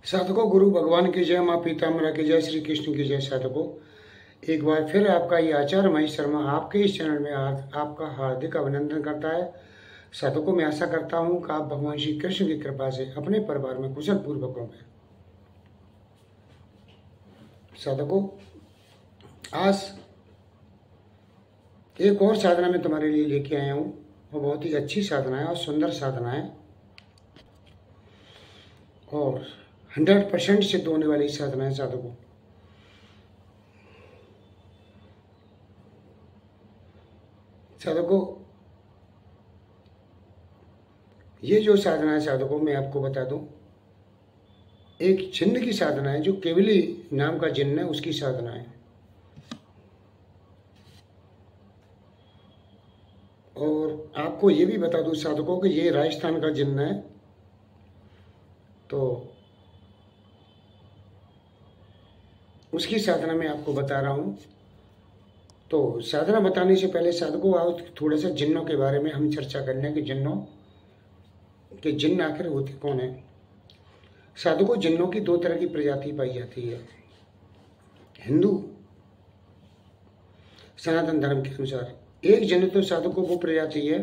साधकों, गुरु भगवान की जय, माँ पीताम्बरा की जय, श्री कृष्ण की जय। साधकों, एक बार फिर आपका ये आचार्य महेश शर्मा आपके इस चैनल में आपका हार्दिक अभिनंदन करता है। साधकों, मैं आशा करता हूँ कि आप भगवान श्री कृष्ण की कृपा से अपने परिवार में कुशल पूर्वक होंगे। साधकों, आज एक और साधना मैं तुम्हारे लिए लेके आया हूँ। वो बहुत ही अच्छी साधना है और सुंदर साधना है और 100% सिद्ध होने वाली साधना है। साधकों, ये जो साधना है साधकों, मैं आपको बता दूं, एक जिन्न की साधना है, जो केवली नाम का जिन्न है, उसकी साधना है। और आपको ये भी बता दूं साधकों कि ये राजस्थान का जिन्न है। तो उसकी साधना मैं आपको बता रहा हूँ। तो साधना बताने से पहले साधकों, आओ थोड़ा सा जिन्नों के बारे में हम चर्चा कर लें कि जिन्न आखिर होते कौन है। साधकों, जिन्नों की दो तरह की प्रजाति पाई जाती है। हिंदू सनातन धर्म के अनुसार एक जिन्न तो साधकों वो प्रजाति है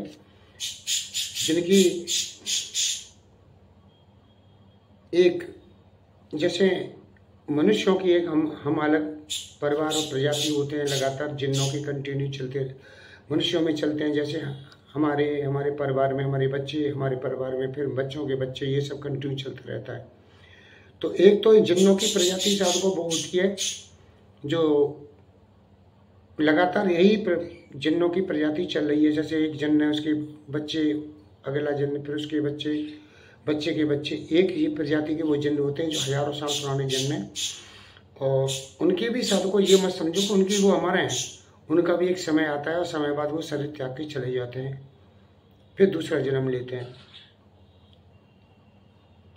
जिनकी एक, जैसे मनुष्यों की एक हम अलग परिवार और प्रजाति होते हैं, लगातार जिन्नों की कंटिन्यू चलते मनुष्यों में चलते हैं। जैसे हमारे परिवार में हमारे बच्चे, हमारे परिवार में फिर बच्चों के बच्चे, ये सब कंटिन्यू चलता रहता है। तो एक तो जिन्नों की प्रजाति साधकों वो होती है जो लगातार यही जिन्नों की प्रजाति चल रही है। जैसे एक जिन्न है, उसके बच्चे, अगला जिन्न, फिर उसके बच्चे, बच्चे के बच्चे, एक ही प्रजाति के वो जिन्न होते हैं जो हजारों साल पुराने जिन्न हैं। और उनके भी साधकों ये मत समझो कि उनके वो हमारे हैं। उनका भी एक समय आता है और समय बाद वो शरीर त्याग के चले जाते हैं, फिर दूसरा जन्म लेते हैं।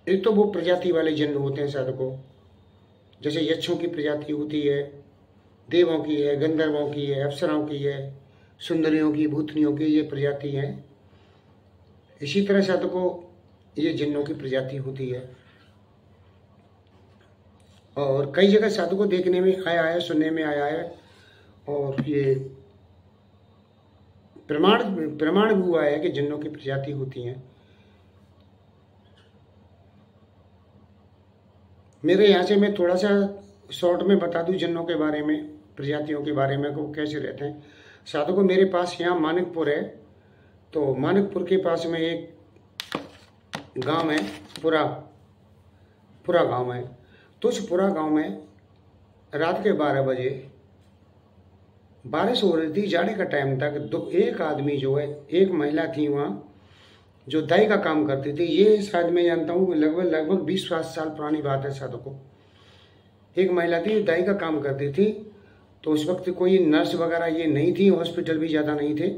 एक तो वो प्रजाति वाले जिन्न होते हैं साधकों, जैसे यक्षों की प्रजाति होती है, देवों की है, गंधर्वों की है, अप्सराओं की है, सुंदरियों की, भूतनियों की, ये प्रजाति है। इसी तरह साधकों ये जिन्नों की प्रजाति होती है। और कई जगह साधकों देखने में आया है, सुनने में आया है, और ये प्रमाण भी हुआ है कि जिन्नों की प्रजाति होती हैं। मेरे यहाँ से मैं थोड़ा सा शॉर्ट में बता दूं जिन्नों के बारे में, प्रजातियों के बारे में, को कैसे रहते हैं। साधकों, मेरे पास यहाँ मानिकपुर है। तो मानिकपुर के पास में एक गांव है, पुरा गांव है। तो उस पुरा गांव में रात के 12 बजे बारिश हो रही थी, जाड़े का टाइम तक। एक आदमी जो है, एक महिला थी वहाँ जो दाई का काम करती थी। ये शायद मैं जानता हूँ लगभग 20 साल पुरानी बात है साधकों। एक महिला थी, दाई का काम करती थी। तो उस वक्त कोई नर्स वगैरह ये नहीं थी, हॉस्पिटल भी ज़्यादा नहीं थे।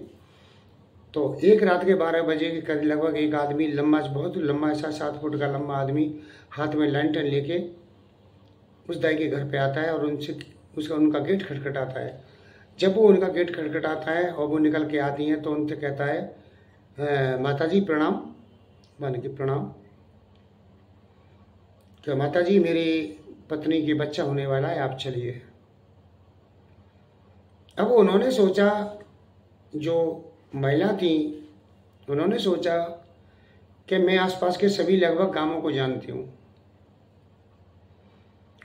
तो एक रात के 12 बजे के करीब लगभग एक आदमी, बहुत लंबा, ऐसा 7 फुट का लंबा आदमी, हाथ में लैंटर्न लेके उस दाई के घर पे आता है और उनका गेट खटखटाता है। जब वो उनका गेट खटखटाता है और वो निकल के आती हैं, तो उनसे कहता है, माता जी प्रणाम, माने कि प्रणाम, क्या माता जी, मेरी पत्नी की बच्चा होने वाला है, आप चलिए। अब उन्होंने सोचा, जो महिला थी उन्होंने सोचा कि मैं आसपास के सभी लगभग गांवों को जानती हूँ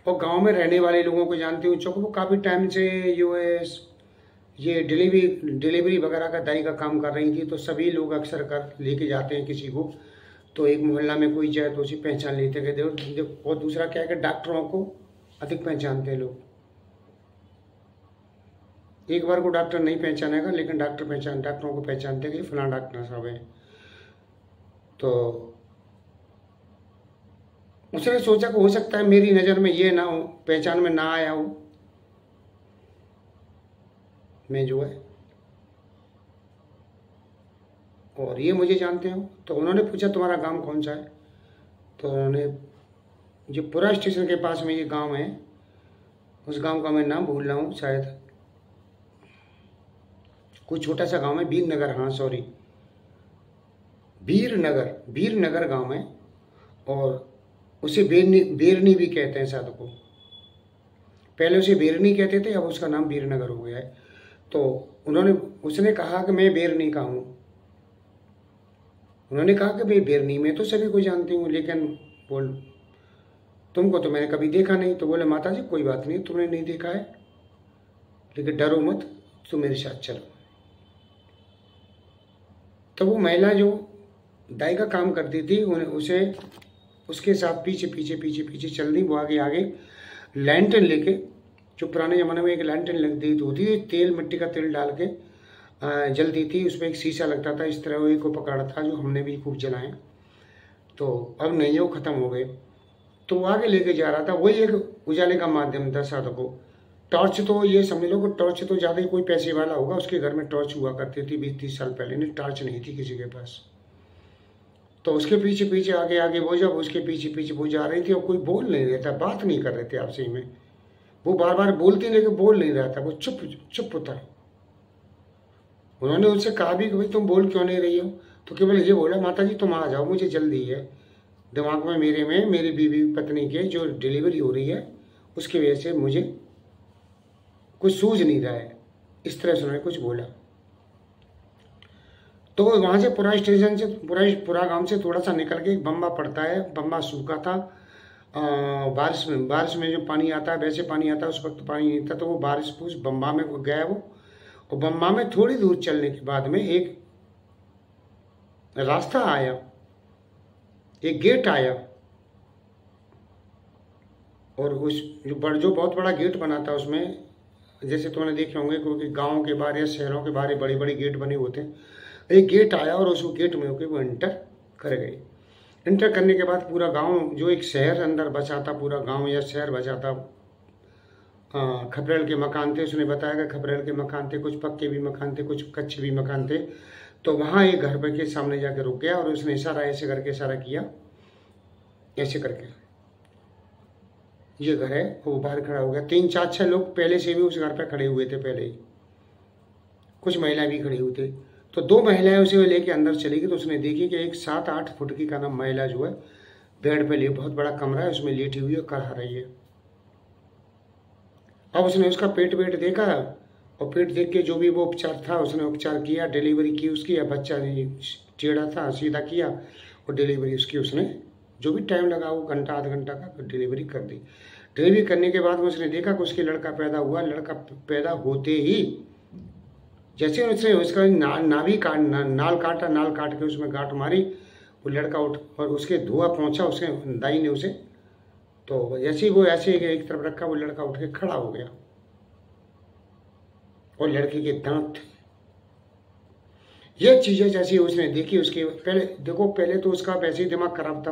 और गांव में रहने वाले लोगों को जानती हूँ, चूँकि वो काफ़ी टाइम से ये डिलीवरी वगैरह का दाई का काम कर रही थी। तो सभी लोग अक्सर कर लेके जाते हैं किसी को, तो एक मोहल्ला में कोई जाए तो उसे पहचान लेते हैं। और दूसरा क्या है कि डॉक्टरों को अधिक पहचानते हैं लोग। एक बार को डॉक्टर नहीं पहचानेगा, लेकिन डॉक्टरों को पहचानते कि फलां डॉक्टर साहब है। तो उसने सोचा कि हो सकता है मेरी नज़र में ये ना हो, पहचान में ना आया हो, मैं जो है, और ये मुझे जानते हो। तो उन्होंने पूछा तुम्हारा गांव कौन सा है। तो उन्होंने, जो पुरा स्टेशन के पास में ये गांव है, उस गांव का मैं नाम भूल रहा हूँ, शायद कोई छोटा सा गांव है, वीरनगर, हाँ सॉरी, वीरनगर गांव है। और उसे बेरनी भी कहते हैं साधु को। पहले उसे बेरनी कहते थे, अब उसका नाम वीरनगर हो गया है। तो उसने कहा कि मैं बेरनी का हूँ। उन्होंने कहा कि भाई बेरनी में तो सभी को जानती हूँ, लेकिन बोल तुमको तो मैंने कभी देखा नहीं। तो बोले माता जी कोई बात नहीं, तुमने नहीं देखा है, लेकिन डरो मत, तुम मेरे साथ चलो। तो वो महिला जो दाई का काम करती थी उसे उसके साथ पीछे पीछे पीछे पीछे चल दी। वो आगे आगे लैंटर्न लेके, जो पुराने ज़माने में एक लैंटर्न लगती होती थी, तेल मिट्टी का तेल डाल के जलती थी, उसमें एक शीशा लगता था, इस तरह वही को पकड़ा था, जो हमने भी खूब जलाए। तो अब नहीं, वो ख़त्म हो गए। तो वो आगे लेके जा रहा था, वही एक उजाले का माध्यम था साधु को। टॉर्च तो ये समझ लो कि टॉर्च तो ज़्यादा ही कोई पैसे वाला होगा, उसके घर में टॉर्च हुआ करती थी 20-30 साल पहले, नहीं टॉर्च नहीं थी किसी के पास। तो उसके पीछे पीछे आगे आगे वो, जब उसके पीछे पीछे वो जा रही थी और कोई बोल नहीं रहा था, बात नहीं कर रहे थे आपसे में। वो बार बार बोलती लेकिन बोल नहीं रहा था, वो चुप चुप था। उन्होंने उनसे कहा भी कि भाई तुम बोल क्यों नहीं रही हो? तो केवल ये बोला माता जी तुम आ जाओ, मुझे जल्दी है, दिमाग में मेरी बीवी पत्नी के जो डिलीवरी हो रही है उसकी वजह से मुझे कुछ सूझ नहीं रहा है। इस तरह से उन्होंने कुछ बोला। तो वहाँ से पुरा स्टेशन से पुरा गांव से थोड़ा सा निकल के एक बम्बा पड़ता है। बम्बा सूखा था, बारिश में जो पानी आता है वैसे पानी आता है, उस वक्त पानी नहीं था। तो वो बारिश उस बम्बा में गया वो, और बम्बा में थोड़ी दूर चलने के बाद में एक रास्ता आया, एक गेट आया, और उस जो बहुत बड़ा गेट बना था उसमें, जैसे तुमने देखे होंगे क्योंकि गाँव के बाहर या शहरों के बाहर बड़े बड़े गेट बने होते हैं। एक गेट आया और उस गेट में होकर वो इंटर कर गई। इंटर करने के बाद पूरा गांव, जो एक शहर अंदर बचा था, पूरा गांव या शहर बचा था, खपरेल के मकान थे। उसने बताया कि खपरेल के मकान थे, कुछ पक्के भी मकान थे, कुछ कच्चे भी मकान थे। तो वहाँ एक घर के सामने जाके रुक गया और उसने इशारा ऐसे करके इशारा किया, ऐसे करके ये घर है। वो बाहर खड़ा हो गया। 3-4-6 लोग पहले से भी उस घर पर खड़े हुए थे, पहले ही कुछ महिलाएं भी खड़ी हुई थी। तो 2 महिलाएं उसे लेके अंदर चली गई। तो उसने देखी कि एक 7-8 फुट की का नाम महिला जो है बेड पे बहुत बड़ा कमरा है, उसमें लेटी हुई है, करहा रही है। अब उसने उसका पेट देखा, और पेट देख के जो भी वो उपचार था उसने उपचार किया, डिलीवरी की उसकी। बच्चा टेढ़ा था, सीधा किया, और डिलीवरी उसकी उसने जो भी टाइम लगा वो घंटा आधा घंटा का डिलीवरी कर दी। डिलीवरी करने के बाद उसने देखा कि उसके लड़का पैदा हुआ। लड़का पैदा होते ही जैसे उसने उसका नाल काट के उसमें गांठ मारी, वो लड़का उठ, और उसके धुआं पहुंचा उसके दाई ने उसे। तो जैसे ही वो ऐसे एक तरफ रखा, वो लड़का उठ के खड़ा हो गया, और लड़के के दांत थे। ये चीजें जैसी उसने देखी, उसके पहले तो उसका वैसे ही दिमाग खराब था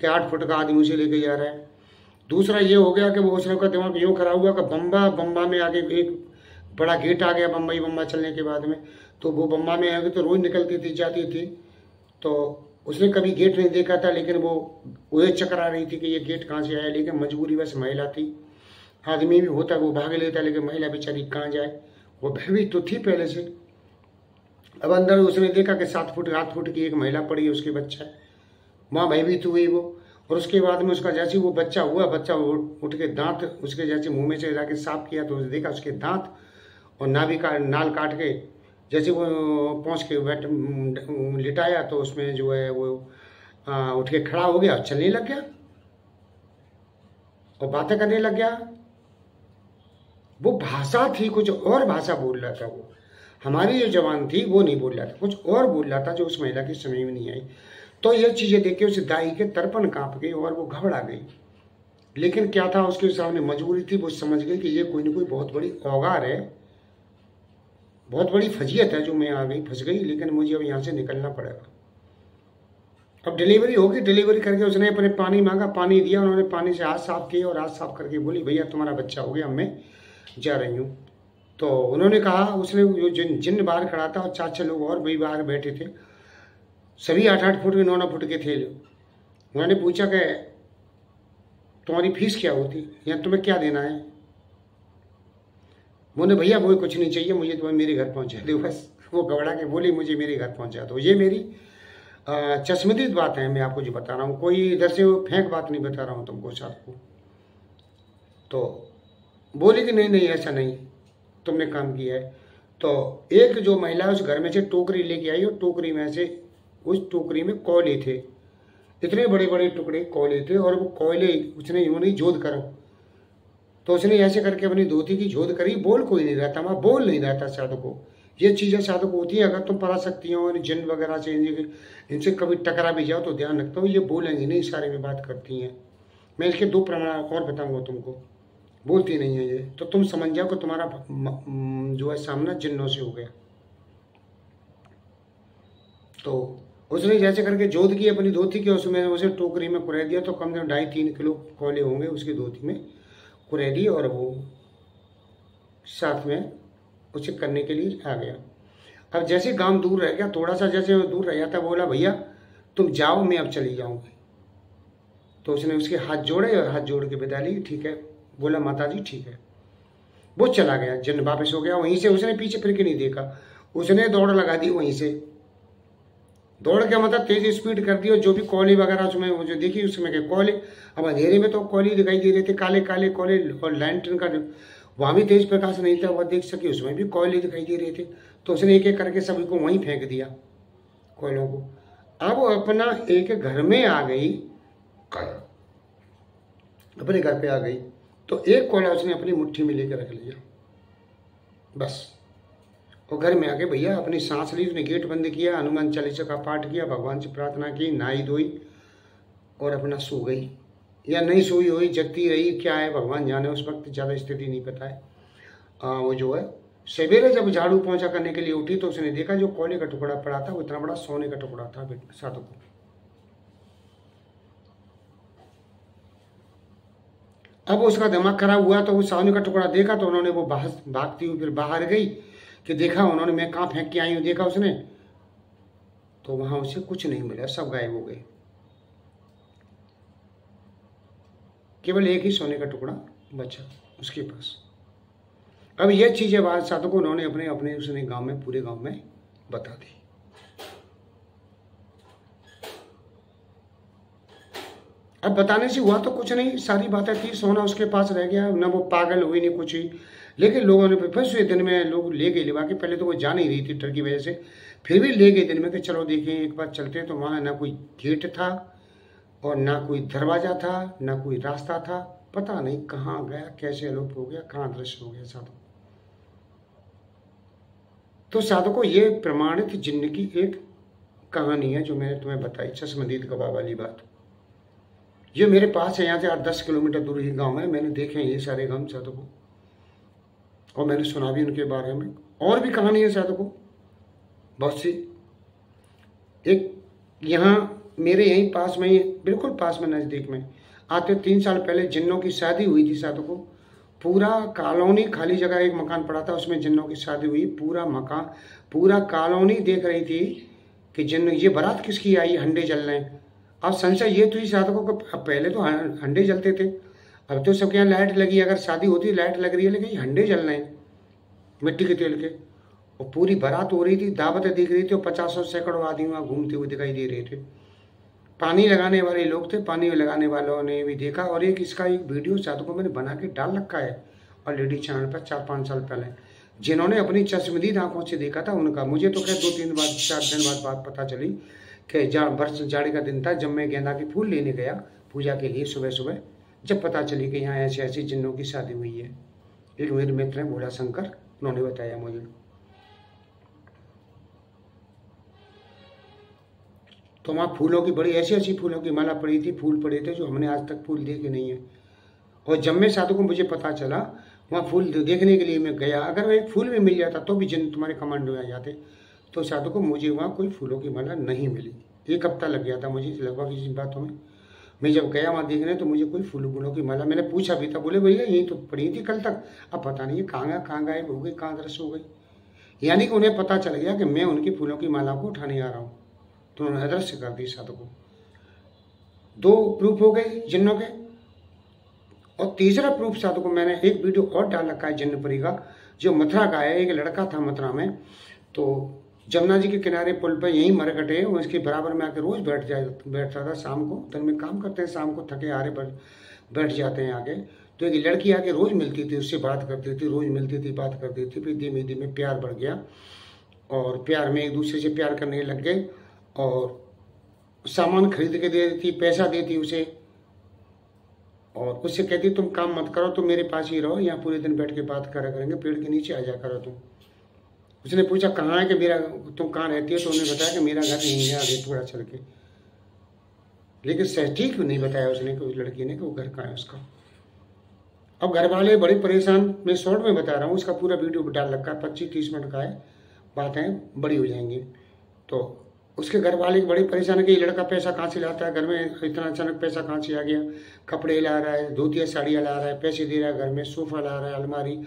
कि 8 फुट का आदमी उसे लेके जा रहा है। दूसरा ये हो गया कि वो उसने का दिमाग यूँ खराब हुआ कि बम्बा में आगे एक बड़ा गेट आ गया, बम्बा चलने के बाद में। तो वो बम्बा में आगे तो रोज निकलती थी, जाती थी। तो उसने कभी गेट नहीं देखा था, लेकिन वो उसे चक्कर आ रही थी कि ये गेट कहाँ से आया। लेकिन मजबूरी बस महिला थी, आदमी भी होता वो भाग लेता, लेकिन महिला बेचारी कहाँ जाए, वो भयभीत तो थी पहले से। अब अंदर उसने देखा कि 7 फुट 8 फुट की एक महिला पड़ी है, उसके बच्चा है। माँ भयभीत हुई वो। और उसके बाद में उसका जैसे वो बच्चा हुआ, बच्चा उठ के दांत उसके जैसे मुंह में से जाके साफ किया, तो उसने देखा उसके दांत और नाल काट के जैसे वो पहुँच के लिटाया, तो उसमें जो है वो उठ के खड़ा हो गया, चलने लग गया और बातें करने लग गया। वो भाषा थी, कुछ और भाषा बोल रहा था वो। हमारी जो जवान थी वो नहीं बोल रहा था, कुछ और बोल रहा था जो उस महिला की समझ में नहीं आई। तो ये चीज़ें देख के उस दाई के तर्पण कांप गई और वो घबरा गई। लेकिन क्या था, उसके सामने मजबूरी थी। वो समझ गई कि ये कोई ना कोई बहुत बड़ी औगार है, बहुत बड़ी फजीयत है जो मैं आ गई, फंस गई। लेकिन मुझे अब यहाँ से निकलना पड़ेगा। अब डिलीवरी होगी, डिलीवरी करके उसने अपने पानी मांगा, पानी दिया। उन्होंने पानी से हाथ साफ किए और हाथ साफ करके बोली भैया तुम्हारा बच्चा हो गया, मैं जा रही हूँ। तो उन्होंने कहा, उसने जो जिन बाहर खड़ा था और 4-6 लोग और भी बाहर बैठे थे, सभी 8-8 फुट के 9-9 फुट के थे। उन्होंने पूछा कि तुम्हारी फीस क्या होती या तुम्हें क्या देना है? बोले भैया वो कुछ नहीं चाहिए, मुझे तुम्हें मेरे घर पहुंचा दो बस। वो घबरा के बोली मुझे मेरे घर पहुंचा दो। ये मेरी चश्मदीद बात है मैं आपको जो बता रहा हूँ, कोई इधर से फेंक बात नहीं बता रहा हूँ तुमको साथ को। तो बोली कि नहीं नहीं ऐसा नहीं, तुमने काम किया है। तो एक जो महिला उस घर में से टोकरी लेके आई और टोकरी में से उस टोकरी में कोयले थे, इतने बड़े बड़े टुकड़े कोयले थे, और वो कोयले उसने यूं नहीं जोत कर, तो उसने ऐसे करके अपनी धोती की जोत करी। बोल कोई नहीं रहता वहाँ, बोल नहीं रहता साधु को। ये चीज़ें साधु को होती है, अगर तुम पराशक्तियों और जिन वगैरह से इनसे कभी टकरा भी जाओ तो ध्यान रखता हूँ, ये बोलेंगी नहीं, सारे में बात करती हैं। मैं इसके 2 प्रमाण और बताऊंगा तुमको, बोलती नहीं है ये, तो तुम समझ जाओ कि तुम्हारा जो है सामना जिन्नों से हो गया। तो उसने जैसे करके जोत की अपनी धोती के, उसमें उसे टोकरी में कुरेद दिया, तो कम से कम 2.5-3 किलो कोयले होंगे उसकी धोती में कुरेद दिए, और वो साथ में उसे करने के लिए आ गया। अब जैसे गांव दूर रह गया, थोड़ा सा जैसे वो दूर रह गया था, बोला भैया तुम जाओ, मैं अब चली जाऊंगी। तो उसने उसके हाथ जोड़े और हाथ जोड़ के विदा ली। ठीक है, बोला माता जी ठीक है। वो चला गया, जिन्न वापस हो गया। वहीं से उसने पीछे फिर के नहीं देखा, उसने दौड़ लगा दी वहीं से। दौड़ के मतलब तेज स्पीड कर दी, और जो भी कोयले वगैरह उसमें जो देखी उसमें के कोयले, अब अंधेरे में तो कोयले दिखाई दे रहे थे, काले काले कोयले, और लैंटर्न का वहाँ भी तेज प्रकाश नहीं था, वह देख सके, उसमें भी कोयले दिखाई दे रहे थे। तो उसने एक एक करके सभी को वहीं फेंक दिया कोयलों को। अब वो अपना एक घर में आ गई, अपने घर पे आ गई, तो एक कोयला उसने अपनी मुट्ठी में लेकर रख लिया बस। और घर में आके भैया अपनी सांस ली, उसने गेट बंद किया, हनुमान चालीसा का पाठ किया, भगवान से प्रार्थना की, नहाई धोई और अपना सो गई, या नहीं सोई हुई, जगती रही, क्या है भगवान जाने, उस वक्त ज़्यादा स्थिति नहीं पता है। वो जो है सवेरे जब झाड़ू पोंछा करने के लिए उठी, तो उसने देखा जो कोयले का टुकड़ा पड़ा था वो इतना बड़ा सोने का टुकड़ा था साधु को। अब उसका दिमाग खराब हुआ, तो वो सोने का टुकड़ा देखा, तो उन्होंने वो भागती हुई फिर बाहर गई, कि देखा उन्होंने मैं कहाँ फेंक के आई हूँ, देखा उसने, तो वहां उसे कुछ नहीं मिला, सब गायब हो गए, केवल एक ही सोने का टुकड़ा बचा उसके पास। अब यह चीजें बाद साधु को उन्होंने अपने अपने उसने गांव में, पूरे गांव में बता दी। अब बताने से हुआ तो कुछ नहीं, सारी बातें थी, सोना उसके पास रह गया, ना वो पागल हुई नहीं कुछ ही। लेकिन लोगों ने फिर से दिन में लोग ले गए लिवा के, पहले तो वो जा नहीं रही थी डर की वजह से, फिर भी ले गए दिन में कि चलो देखें एक बार चलते। तो वहाँ ना कोई गेट था और ना कोई दरवाजा था, ना कोई रास्ता था, पता नहीं कहाँ गया, कैसे अलोप हो गया, कहाँ दृश्य हो गया साधु। तो साधु को ये प्रमाणित जिन्न की एक कहानी है जो मैंने तुम्हें बताई, चश्मदीद गवाह वाली बात। ये मेरे पास है, यहाँ से 8-10 किलोमीटर दूर ही गांव है, मैंने देखे हैं ये सारे गांव साधु को, और मैंने सुना भी उनके बारे में। और भी कहानी है साधु को बहुत सी। एक यहाँ मेरे यहीं पास में ही, बिल्कुल पास में नज़दीक में, आते 3 साल पहले जिन्नों की शादी हुई थी साधु को। पूरा कॉलोनी खाली जगह, एक मकान पड़ा था, उसमें जिन्नों की शादी हुई। पूरा मकान, पूरा कॉलोनी देख रही थी कि जिन्न, ये बारात किसकी आई, हंडे जल रहे हैं। अब संशय ये तो ही साधु को, पहले तो हंडे जलते थे, अब तो सबके यहाँ लाइट लगी, अगर शादी होती लाइट लग रही है, लेकिन हंडे जल रहे हैं मिट्टी के तेल के। और पूरी बारात हो रही थी, दावतें दिख रही थी, और 50 सैकड़ों आदमी वहाँ घूमते हुए दिखाई दे रहे थे। पानी लगाने वाले लोग थे, पानी लगाने वालों ने भी देखा। और एक इसका एक वीडियो साधु को मैंने बना के डाल रखा है ऑलरेडी चैनल पर 4-5 साल पहले, जिन्होंने अपनी चश्मदीद आंखों से देखा था उनका। मुझे तो खैर 2-4 दिन बाद बात पता चली कि वर्ष जाड़े का दिन था, जब मैं गेंदा के फूल लेने गया पूजा के लिए सुबह सुबह, जब पता चली कि यहाँ ऐसी ऐसी जिन्नों की शादी हुई है। एक मेरे मित्र हैं भोला शंकर, उन्होंने बताया मुझे। तो वहाँ फूलों की बड़ी ऐसी ऐसी फूलों की माला पड़ी थी, फूल पड़े थे जो हमने आज तक फूल देखे नहीं है। और जब मैं साधु को मुझे पता चला, वहाँ फूल देखने के लिए मैं गया, अगर एक फूल भी मिल जाता तो भी जिन तुम्हारे कमांड में आ जाते। तो साधु को मुझे वहाँ कोई फूलों की माला नहीं मिली। 1 हफ्ता लग गया था मुझे लगभग इस बातों में। मैं जब गया वहाँ देखने तो मुझे कोई फूलों की माला, मैंने पूछा भी था, बोले भैया यही तो पड़ी थी कल तक, अब पता नहीं कहाँ गायब हो गई, कहाँ दृश्य हो गई। यानी कि उन्हें पता चल गया कि मैं उनकी फूलों की माला को उठाने आ रहा हूँ, तो उन्होंने अदृश्य कर दी साधु को। 2 प्रूफ हो गए जिन्नों के। और तीसरा प्रूफ साधु को मैंने एक वीडियो और डाल रखा है जिन्नपरी का, जो मथुरा का है। एक लड़का था मथुरा में, तो जमुना जी के किनारे पुल पर यहीं मरकट है, उसके बराबर में आके रोज बैठता था शाम को। दिन में काम करते हैं, शाम को थके हारे बैठ जाते हैं आके। तो एक लड़की आके रोज मिलती थी, उससे बात करती थी, रोज मिलती थी, बात करती थी। फिर धीमे धीमे प्यार बढ़ गया और प्यार में एक दूसरे से प्यार करने लग गए और सामान खरीद के दे देती, पैसा देती उसे और उससे कहती तुम काम मत करो, तुम मेरे पास ही रहो, यहाँ पूरे दिन बैठ के बात करा करेंगे, पेड़ के नीचे आ जा करो तुम। उसने पूछा कहाँ है कि मेरा, तुम कहाँ रहती है? तो उन्होंने बताया कि मेरा घर यहीं है, आगे थोड़ा चल के। लेकिन सटीक नहीं बताया उसने कि उस लड़की ने कि वो घर कहाँ है उसका। अब घर वाले बड़े परेशान, मैं शॉर्ट में बता रहा हूँ, उसका पूरा वीडियो डाल रखा है, 25-30 मिनट का है, बातें बड़ी हो जाएंगी। तो उसके घर वाले बड़े परेशान है कि ये लड़का पैसा कहाँ से लाता है, घर में इतना अचानक पैसा कहाँ से आ गया, कपड़े ला रहा है, धोतिया साड़ियाँ ला रहा है, पैसे दे रहा है, घर में सोफा ला रहा है, अलमारी।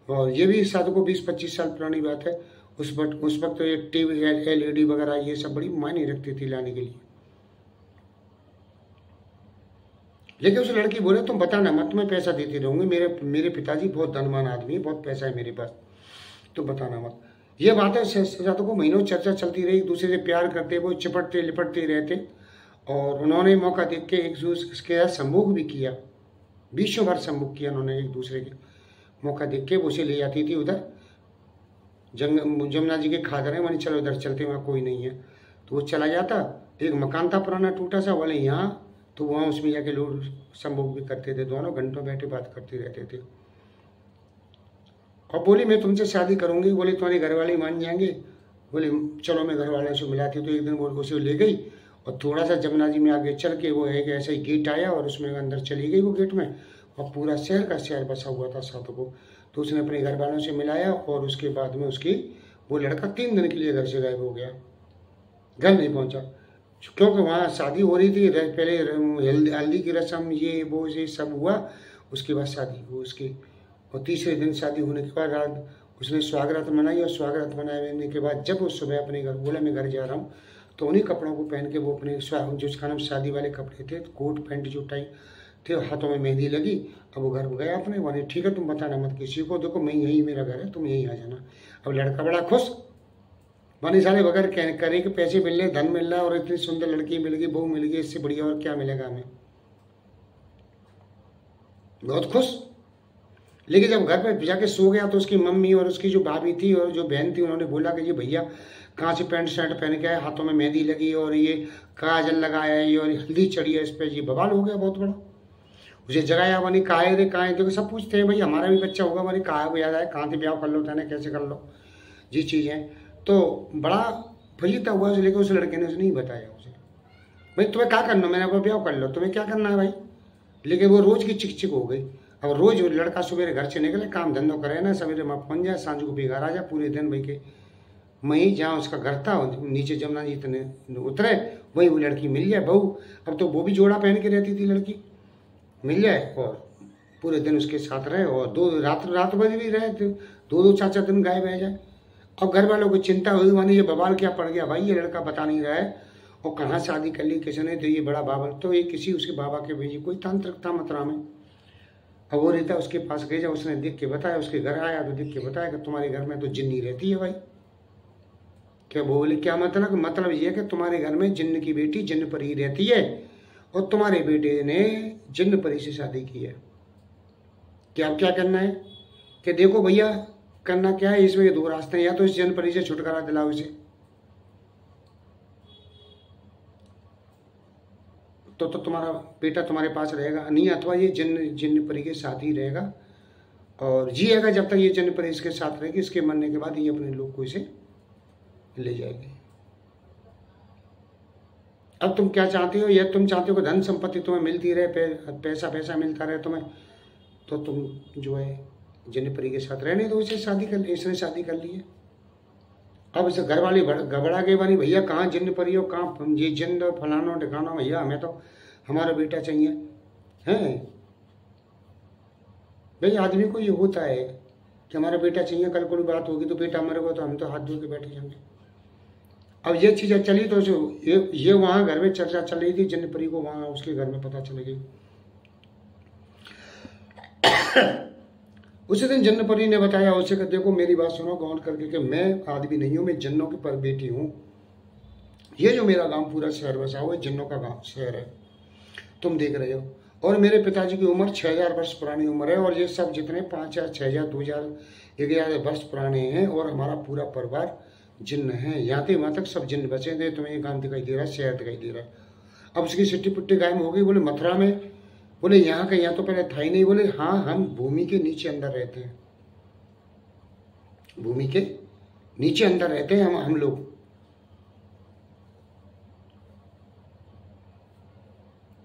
और ये भी शायद को 20-25 साल पुरानी बात है। उस वक्त तो ये टीवी LED वगैरह ये सब बड़ी मायने रखती थी लाने के लिए। लेकिन उस लड़की बोले तुम बताना मत, मैं पैसा देती रहूंगी, मेरे पिताजी बहुत धनवान आदमी है, बहुत पैसा है मेरे पास, तुम बताना मत। ये बातें शायद को महीनों चर्चा चलती रही, एक दूसरे से प्यार करते, वो चिपटते लिपटते रहते। और उन्होंने मौका देख के एक दूसरे के साथ संभोग भी किया, 20 बार संभोग किया उन्होंने एक दूसरे के। मौका देख के वो उसे ले जाती थी उधर, जमुना जी के खादर है, मैंने चलो उधर चलते, वहाँ कोई नहीं है। तो वो चला जाता, एक मकान था पुराना टूटा सा वाले यहाँ, तो वहाँ उसमें जाके लोग संभोग भी करते थे, दोनों घंटों बैठे बात करते रहते थे। और बोली मैं तुमसे शादी करूंगी, बोले तुम्हारे घर वाले मान जाएंगे, बोले चलो मैं घर वालों से मिलाती। तो एक दिन वो उसे ले गई और थोड़ा सा जमुना जी में आगे चल के वो एक ऐसा ही गेट आया और उसमें अंदर चली गई वो गेट में, और पूरा शहर का शहर बसा हुआ था सातों को। तो उसने अपने घर वालों से मिलाया और उसके बाद में उसकी वो लड़का 3 दिन के लिए घर से गायब हो गया, घर नहीं पहुंचा, क्योंकि वहाँ शादी हो रही थी। पहले हल्दी की रस्म ये वो ये सब हुआ, उसके बाद शादी हुई उसकी। और तीसरे दिन शादी होने के बाद रात उसने स्वागत मनाई, और स्वागत मनाने के बाद जब वो सुबह अपने घर बोला मैं घर जा रहा हूँ, तो उन्हीं कपड़ों को पहन के वो अपने जो उसका नाम शादी वाले कपड़े थे, कोट पैंट जो टाई थे, हाथों में मेहंदी लगी। अब वो घर गया अपने, बोले ठीक है तुम बताना मत किसी को, देखो मैं यही मेरा घर है, तुम यहीं आ जाना। अब लड़का बड़ा खुश, मानी साले बगैर करे कि पैसे मिल रहे, धन मिल रहा है और इतनी सुंदर लड़की मिल गई, बहू मिल गई, इससे बढ़िया और क्या मिलेगा हमें, बहुत खुश। लेकिन जब घर पे जाके सो गया तो उसकी मम्मी और उसकी जो भाभी थी और जो बहन थी, उन्होंने बोला कि ये भैया कहाँ से पैंट शर्ट पहन के आए, हाथों में मेहंदी लगी और ये काजल लगाया है और हल्दी चढ़ी है इस पर, ये बवाल हो गया बहुत बड़ा। उसे जगाया, बनी कहा है रे कहाँ है, क्योंकि सब पूछते हैं भाई हमारा भी बच्चा होगा, बनी कहा है याद आए, कहाँ से ब्याह कर लो, थाने कैसे कर लो, जी चीज़ें। तो बड़ा फजीता हुआ उसे, लेकिन उस लड़के ने उसे नहीं बताया उसे, भाई तुम्हें क्या करना, मैंने आपको ब्याह कर लो, तुम्हें क्या करना है भाई। लेकिन वो रोज की चिक चिक हो गई। अब रोज लड़का सवेरे घर से निकले, काम धंधो करे ना, सवेरे वहाँ पहुँच जाए, सांझ को बेघर आ जाए, पूरे दिन भाई के वहीं जहाँ उसका घर था नीचे जमुना जी तने उतरे, वहीं वो लड़की मिल जाए बहू। अब तो वो भी जोड़ा पहन के रहती थी लड़की, मिल जाए और पूरे दिन उसके साथ रहे, और रात भर भी रहे, 2-4 दिन गायब रह जाए। अब घर वालों को चिंता हुई, मानी ये बवाल क्या पड़ गया भाई, ये लड़का बता नहीं रहा है और कहाँ शादी कर ली किसने, तो ये बड़ा बाबा, तो ये किसी उसके बाबा के भेजी, कोई तांत्रिक था मतरा में। अब वो रहता उसके पास गए, जब उसने देख के बताया, उसके घर आया तो देख के बताया कि तुम्हारे घर में तो जिन्नी रहती है भाई। क्या बोले क्या मतलब ये है कि तुम्हारे घर में जिन्न की बेटी जिन्न परी रहती है और तुम्हारे बेटे ने जिन्न परी से शादी की है। कि अब क्या करना है कि देखो भैया करना क्या है, इसमें 2 रास्ते हैं, या तो इस जिन्न परी से छुटकारा दिलाओ इसे, तो तुम्हारा बेटा तुम्हारे पास रहेगा, नहीं अथवा ये जिन्न परी के साथ ही रहेगा और जिएगा जब तक ये जिन्न परी इसके साथ रहेगी, इसके मरने के बाद ये अपने लोग को इसे ले जाएगी। अब तुम क्या चाहते हो, या तुम चाहते हो कि धन संपत्ति तुम्हें मिलती रहे, पैसा मिलता रहे तुम्हें, तो तुम जो है जिन्न परी के साथ रहने दो, इसे शादी कर ली, इसने शादी कर ली है। अब इसे घर वाली घबरा गई, बनी भैया कहाँ जिन्न परी हो, कहाँ ये जिन्न फलाना ठिकाना, भैया हमें तो हमारा बेटा चाहिए हैं। भाई आदमी को ये होता है कि हमारा बेटा चाहिए, कल कोई बात होगी तो बेटा मरेगा तो हम तो हाथ धो के बैठे जाएंगे। अब ये चीज़ें चली तो ये वहाँ घर में चर्चा चल रही थी, जिन्न परी को वहाँ उसके घर में पता चल गई। उसी दिन जन्न परी ने बताया उसे कि देखो मेरी बात सुनो गौर करके कि मैं आदमी नहीं हूँ, मैं जन्नों की पर बेटी हूँ। ये जो मेरा गांव पूरा शहर बसा हुआ है जन्नों का गांव शहर है, तुम देख रहे हो। और मेरे पिताजी की उम्र 6000 वर्ष पुरानी उम्र है, और ये सब जितने 5000 6000 2000 1000 वर्ष पुराने हैं, और हमारा पूरा परिवार जिन्न है। यहाँ से वहाँ तक सब जिन्न बचे थे। तुम्हें ये गांव दिखाई दे रहा है, शहर दिखाई दे रहा है। अब उसकी सिट्टी पुट्टी गायब हो गई। बोले मथुरा में, बोले यहाँ का यहाँ तो पहले था ही नहीं। बोले हाँ, हम भूमि के नीचे अंदर रहते हैं, भूमि के नीचे अंदर रहते हैं हम लोग।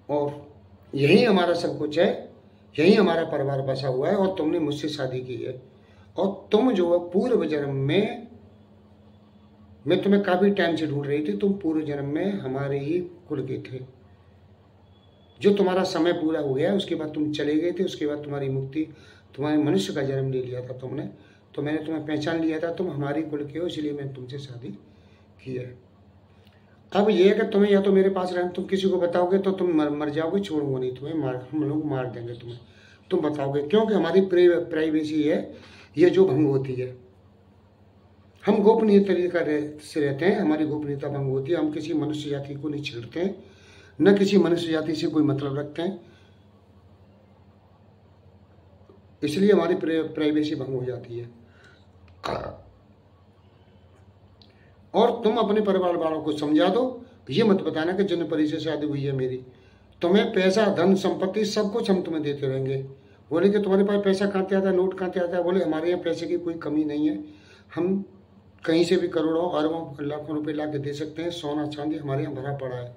और यही हमारा सब कुछ है, यही हमारा परिवार बसा हुआ है। और तुमने मुझसे शादी की है, और तुम जो है पूर्व जन्म में, मैं तुम्हें काफी टाइम से ढूंढ रही थी, तुम पूर्व जन्म में हमारे ही कुल के थे। जो तुम्हारा समय पूरा हो गया उसके बाद तुम चले गए थे, उसके बाद तुम्हारी मुक्ति, तुम्हारे मनुष्य का जन्म ले लिया था तुमने, तो मैंने तुम्हें पहचान लिया था, तुम हमारी कुल के हो, इसलिए मैंने तुमसे शादी की है। अब ये है कि तुम्हें या तो मेरे पास रहना, तुम किसी को बताओगे तो तुम मर जाओगे, छोड़ूंगा नहीं तुम्हें, हम लोग मार देंगे तुम्हें। तुम बताओगे क्योंकि हमारी प्राइवेसी है ये जो भंग होती है। हम गोपनीय तरीका से रहते हैं, हमारी गोपनीयता भंग होती है। हम किसी मनुष्य जाति को नहीं छेड़ते हैं, न किसी मनुष्य जाति से कोई मतलब रखते हैं, इसलिए हमारी प्राइवेसी भंग हो जाती है। और तुम अपने परिवार वालों को समझा दो, ये मत बताना कि जन्न परी से शादी हुई है मेरी। तुम्हें पैसा धन संपत्ति सब कुछ हम तुम्हें देते रहेंगे। बोले कि तुम्हारे पास पैसा कहाँ से आता है, नोट कहाँ से आता है। बोले हमारे यहाँ पैसे की कोई कमी नहीं है, हम कहीं से भी करोड़ों अरबों लाखों रुपए ला के दे सकते हैं। सोना चांदी हमारे यहाँ भरा पड़ा है,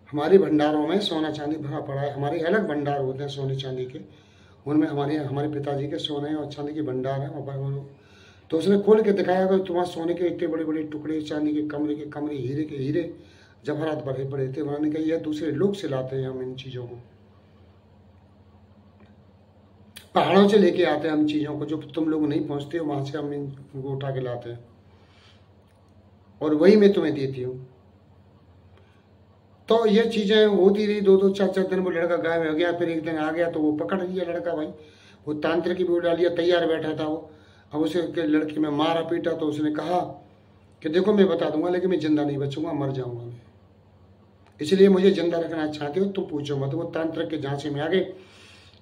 हमारे भंडारों में सोना चांदी भरा पड़ा है। हमारे अलग भंडार होते हैं सोने चांदी के, उनमें हमारे पिताजी के सोने और चांदी के भंडार हैं। तो उसने खोल के दिखाया कि तुम्हारे सोने के इतने बड़े बड़े टुकड़े, चांदी के कमरे, हीरे के हीरे जवाहरात भरे पड़े थे। उन्होंने कहा यह दूसरे लोग से लाते हैं हम इन चीज़ों को, पहाड़ों से लेके आते हैं हम चीज़ों को, जो तुम लोग नहीं पहुंचते हो वहां से हम इनको उठा के लाते हैं, और वही मैं तुम्हें देती हूँ। तो ये चीज़ें होती रही, 2-2 4-4 दिन वो लड़का गायब हो गया। फिर एक दिन आ गया तो वो पकड़ लिया लड़का, भाई वो तांत्रिक की भी डालिया, तैयार बैठा था वो। अब उसे लड़की में मारा पीटा तो उसने कहा कि देखो मैं बता दूंगा, लेकिन मैं जिंदा नहीं बचूंगा, मर जाऊंगा मैं, इसलिए मुझे जिंदा रखना चाहते हो तुम पूछो मत। वो तांत्रिक के झांसे में आ गए।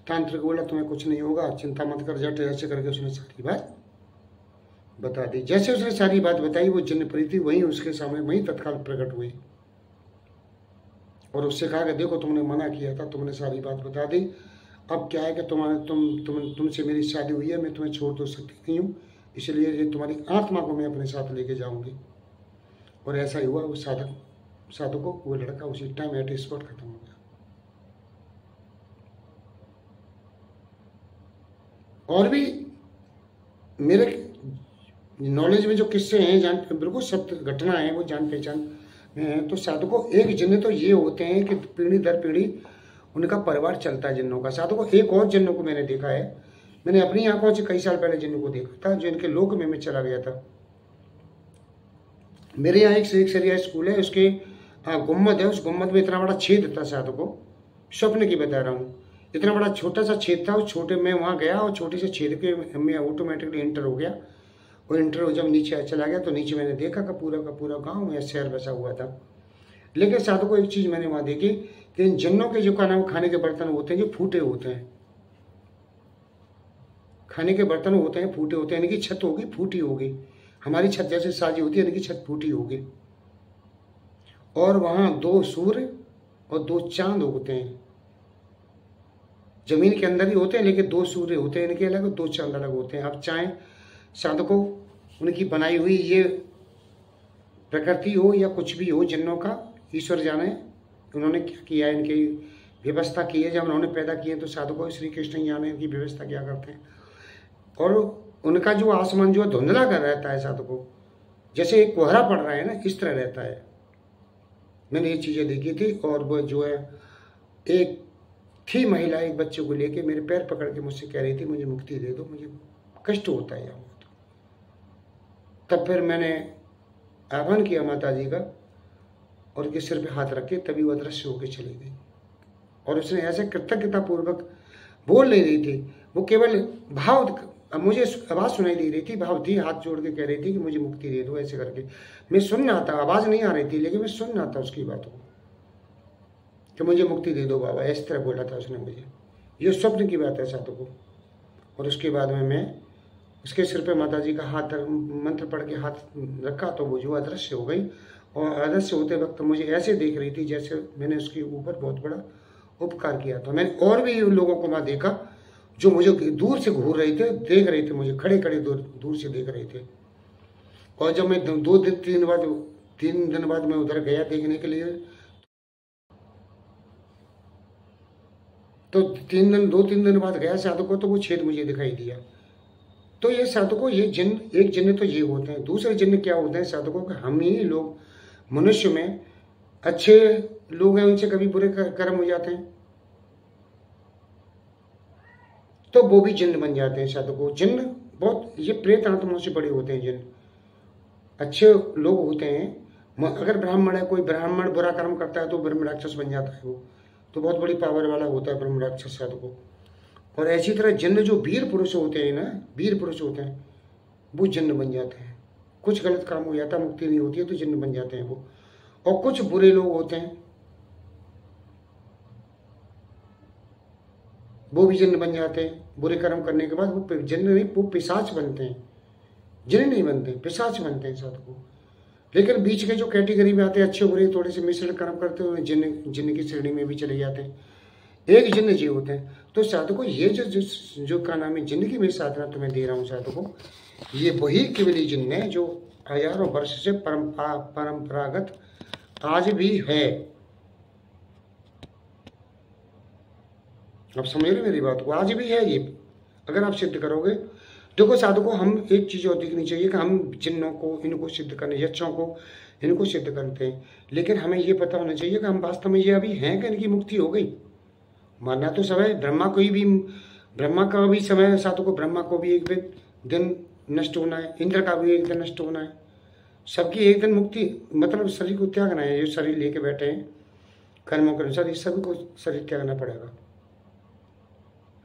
तांत्रिक बोला तुम्हें कुछ नहीं होगा, चिंता मत कर, जट ऐसे करके उसने सारी बात बता दी। जैसे उसने सारी बात बताई, वो जिन्न परी थी वहीं उसके सामने वहीं तत्काल प्रकट हुई, और उससे कहा कि देखो तुमने मना किया था, तुमने सारी बात बता दी। अब क्या है कि तुमसे मेरी शादी हुई है, मैं तुम्हें छोड़ तो सकती नहीं हूँ, इसलिए ये तुम्हारी आत्मा को मैं अपने साथ लेके जाऊंगी। और ऐसा ही हुआ। वो साधु को वो लड़का उसी टाइम एट स्पॉट खत्म हो गया। और भी मेरे नॉलेज में जो किस्से हैं, जान बिल्कुल सत्य घटना है, वो जान पहचान में है। तो साधु को एक जिन्न तो ये होते हैं कि पीढ़ी दर पीढ़ी उनका परिवार चलता है जिन्नों का। साधु को एक और जिन्नों को मैंने देखा है, मैंने अपनी आंखों से कई साल पहले जिन्नों को देखा था, जो इनके लोक में मैं चला गया था। मेरे यहाँ एक सरिया स्कूल है, उसके गुम्मद है, उस गुम्मद में इतना बड़ा छेद था। साधु को स्वप्न की बता रहा हूँ, इतना बड़ा छोटा सा छेद था। उस छोटे में वहाँ गया और छोटे से छेद के में ऑटोमेटिकली इंटर हो गया। और इंटर हो जब नीचे चला गया तो नीचे मैंने देखा का पूरा गाँव या शहर बसा हुआ था। लेकिन साधु को एक चीज़ मैंने वहाँ देखी कि इन जिन्नों के जो खाने के बर्तन होते हैं जो फूटे होते हैं, खाने के बर्तन होते हैं फूटे होते हैं, इनकी छत होगी फूटी होगी, हमारी छत जैसे साजी होती है, इनकी छत फूटी होगी। और वहाँ 2 सूर्य और 2 चांद होते हैं, जमीन के अंदर ही होते हैं, लेकिन 2 सूर्य होते हैं इनके अलग और 2 चांद अलग होते हैं। अब चाहे साधु को उनकी बनाई हुई ये प्रकृति हो या कुछ भी हो, जिन्नों का ईश्वर जाने उन्होंने क्या किया, इनकी व्यवस्था की है। जब उन्होंने पैदा किए तो साधु को श्री कृष्ण जाने इनकी व्यवस्था क्या करते हैं। और उनका जो आसमान जो धुंधला कर रहता है साधु को, जैसे एक कोहरा पड़ रहा है ना, इस तरह रहता है। मैंने ये चीज़ें देखी थी। और वो जो है एक थी महिला, एक बच्चे को लेके मेरे पैर पकड़ के मुझसे कह रही थी मुझे मुक्ति दे दो, मुझे कष्ट होता है यहाँ। तब फिर मैंने आह्वान किया माता जी का, और उनके सिर पे हाथ रख के, तभी वो अदृश्य होकर चली गई। और उसने ऐसे कृतज्ञता पूर्वक बोल नहीं रही थी, वो केवल भाव, अब मुझे आवाज़ सुनाई दे रही थी, भाव थी, हाथ जोड़ के कह रही थी कि मुझे मुक्ति दे दो, ऐसे करके मैं सुन रहा था, आवाज़ नहीं आ रही थी लेकिन मैं सुन रहा था उसकी बातों को कि मुझे मुक्ति दे दो बाबा, इस तरह बोला था उसने मुझे। ये स्वप्न की बात है साधु को। और उसके बाद में मैं उसके सिर पे माता जी का हाथ मंत्र पढ़ के हाथ रखा तो वो जो अदृश्य हो गई, और अदृश्य होते वक्त मुझे ऐसे देख रही थी जैसे मैंने उसके ऊपर बहुत बड़ा उपकार किया था। मैंने और भी लोगों को वहाँ देखा जो मुझे दूर से घूर रहे थे, देख रहे थे मुझे, खड़े खड़े दूर से देख रहे थे। और जब मैं 3 दिन बाद मैं उधर गया देखने के लिए, तो 2-3 दिन बाद गया साधु को, तो वो छेद मुझे दिखाई दिया। तो ये साधु को ये जिन्न, एक जिन्न तो ये होते हैं, दूसरे जिन्न क्या होते हैं साधुकों के, हम ही लोग मनुष्य में अच्छे लोग हैं उनसे कभी बुरे कर्म हो जाते हैं तो वो भी जिन्न बन जाते हैं साधु को। जिन्न बहुत, ये प्रेत आत्माओं से बड़े होते हैं जिन्न। अच्छे लोग होते हैं, अगर ब्राह्मण है, कोई ब्राह्मण बुरा कर्म करता है तो ब्रह्म राक्षस बन जाता है, वो तो बहुत बड़ी पावर वाला होता है ब्रह्म राक्षस साधु को। और ऐसी तरह जिन्न जो वीर पुरुष होते हैं ना, वीर पुरुष होते हैं, वो जिन्न बन जाते हैं। कुछ गलत काम हो जाता है, मुक्ति नहीं होती है तो जिन्न बन जाते हैं वो। और कुछ बुरे लोग होते हैं वो भी जिन्न बन जाते हैं। बुरे कर्म करने के बाद वो जिन्न नहीं, वो पिशाच बनते हैं, जिन्न नहीं बनते, पिशाच बनते हैं साधु को। लेकिन बीच के जो कैटेगरी में आते हैं, अच्छे बुरे थोड़े से मिश्रण कर्म करते हैं, जिन्न की श्रेणी में भी चले जाते हैं। एक जिन्न जी होते हैं। तो साधु को ये जो का नाम है जिंदगी में साधना तुम्हें दे रहा हूँ साधु को, ये वही केवली जिन्न है जो हजारों वर्ष से परंपरागत आज भी है। आप समझ रहे मेरी बात को, आज भी है ये, अगर आप सिद्ध करोगे। देखो साधु को हम एक चीज और दिखनी चाहिए कि हम जिन्नों को, इनको सिद्ध करने, यक्षों को, इनको सिद्ध करते हैं, लेकिन हमें ये पता होना चाहिए कि हम वास्तव में ये अभी हैं कि इनकी मुक्ति हो गई। मानना तो सब है, ब्रह्मा का भी समय है साधु को, ब्रह्मा को भी एक दिन नष्ट होना है, इंद्र का भी एक दिन नष्ट होना है, सबकी एक दिन मुक्ति, मतलब शरीर को त्यागना है। जो शरीर लेके बैठे हैं कर्मों के अनुसार, इस सभी को शरीर त्यागना पड़ेगा।